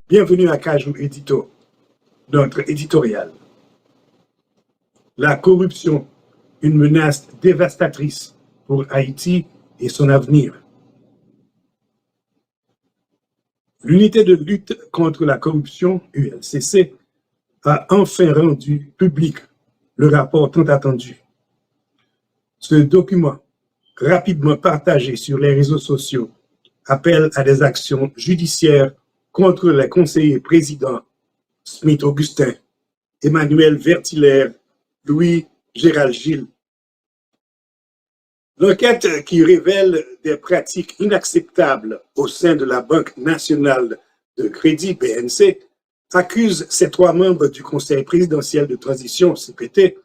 Bienvenue à Cajou Édito, notre éditorial. La corruption, une menace dévastatrice pour Haïti et son avenir. L'unité de lutte contre la corruption, ULCC, a enfin rendu public le rapport tant attendu. Ce document, rapidement partagé sur les réseaux sociaux, appelle à des actions judiciaires contre les conseillers présidents Smith Augustin, Emmanuel Vertillaire, Louis Gérald Gilles. L'enquête qui révèle des pratiques inacceptables au sein de la Banque nationale de crédit, BNC, accuse ces trois membres du Conseil présidentiel de transition, CPT,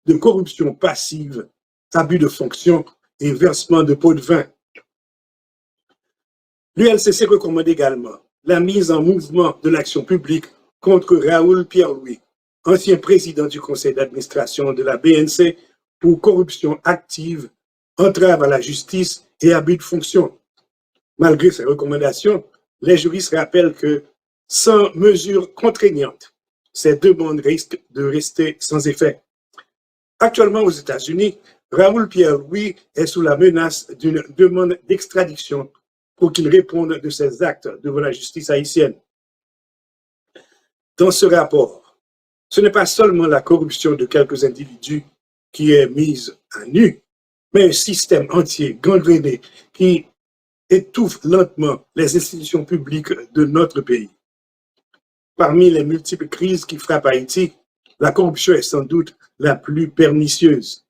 de corruption passive, abus de fonction et versement de pots de vin. L'ULCC recommande également la mise en mouvement de l'action publique contre Raoul Pierre-Louis, ancien président du conseil d'administration de la BNC pour corruption active, entrave à la justice et abus de fonction. Malgré ces recommandations, les juristes rappellent que sans mesures contraignantes, ces demandes risquent de rester sans effet. Actuellement aux États-Unis, Raoul Pierre-Louis est sous la menace d'une demande d'extradition pour qu'il réponde de ses actes devant la justice haïtienne. Dans ce rapport, ce n'est pas seulement la corruption de quelques individus qui est mise à nu, mais un système entier gangréné qui étouffe lentement les institutions publiques de notre pays. Parmi les multiples crises qui frappent Haïti, la corruption est sans doute la plus pernicieuse.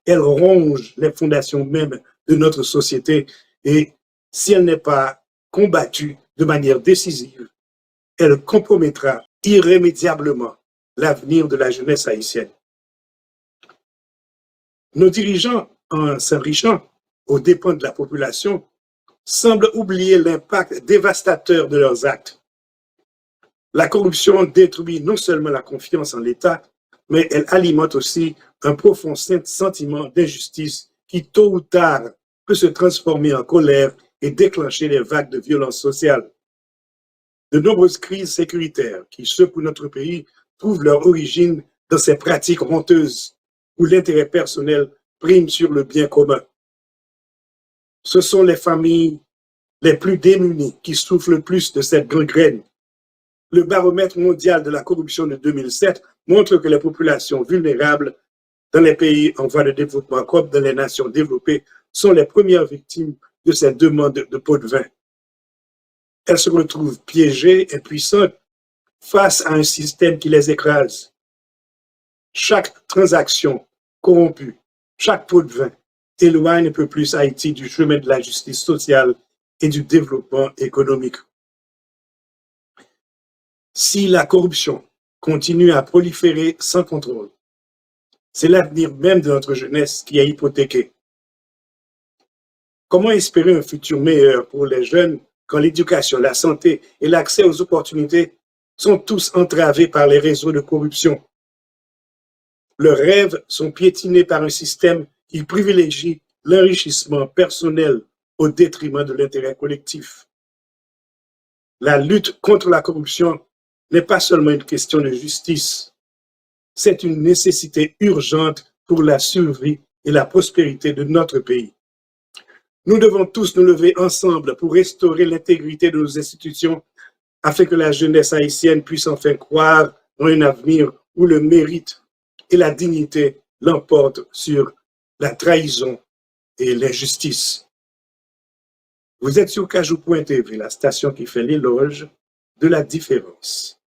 Elle ronge les fondations mêmes de notre société et si elle n'est pas combattue de manière décisive, elle compromettra irrémédiablement l'avenir de la jeunesse haïtienne. Nos dirigeants, en s'enrichant aux dépens de la population, semblent oublier l'impact dévastateur de leurs actes. La corruption détruit non seulement la confiance en l'État, mais elle alimente aussi un profond sentiment d'injustice qui, tôt ou tard, peut se transformer en colère et déclencher des vagues de violence sociale. De nombreuses crises sécuritaires qui secouent notre pays trouvent leur origine dans ces pratiques honteuses où l'intérêt personnel prime sur le bien commun. Ce sont les familles les plus démunies qui souffrent le plus de cette gangrène. Le baromètre mondial de la corruption de 2007 montre que les populations vulnérables dans les pays en voie de développement comme dans les nations développées sont les premières victimes de cette demande de pots de vin. Elles se retrouvent piégées, impuissantes, face à un système qui les écrase. Chaque transaction corrompue, chaque pot de vin éloigne un peu plus Haïti du chemin de la justice sociale et du développement économique. Si la corruption continue à proliférer sans contrôle, c'est l'avenir même de notre jeunesse qui est hypothéqué. Comment espérer un futur meilleur pour les jeunes quand l'éducation, la santé et l'accès aux opportunités sont tous entravés par les réseaux de corruption? Leurs rêves sont piétinés par un système qui privilégie l'enrichissement personnel au détriment de l'intérêt collectif. La lutte contre la corruption n'est pas seulement une question de justice, c'est une nécessité urgente pour la survie et la prospérité de notre pays. Nous devons tous nous lever ensemble pour restaurer l'intégrité de nos institutions afin que la jeunesse haïtienne puisse enfin croire en un avenir où le mérite et la dignité l'emportent sur la trahison et l'injustice. Vous êtes sur Cajou.tv, la station qui fait l'éloge de la différence.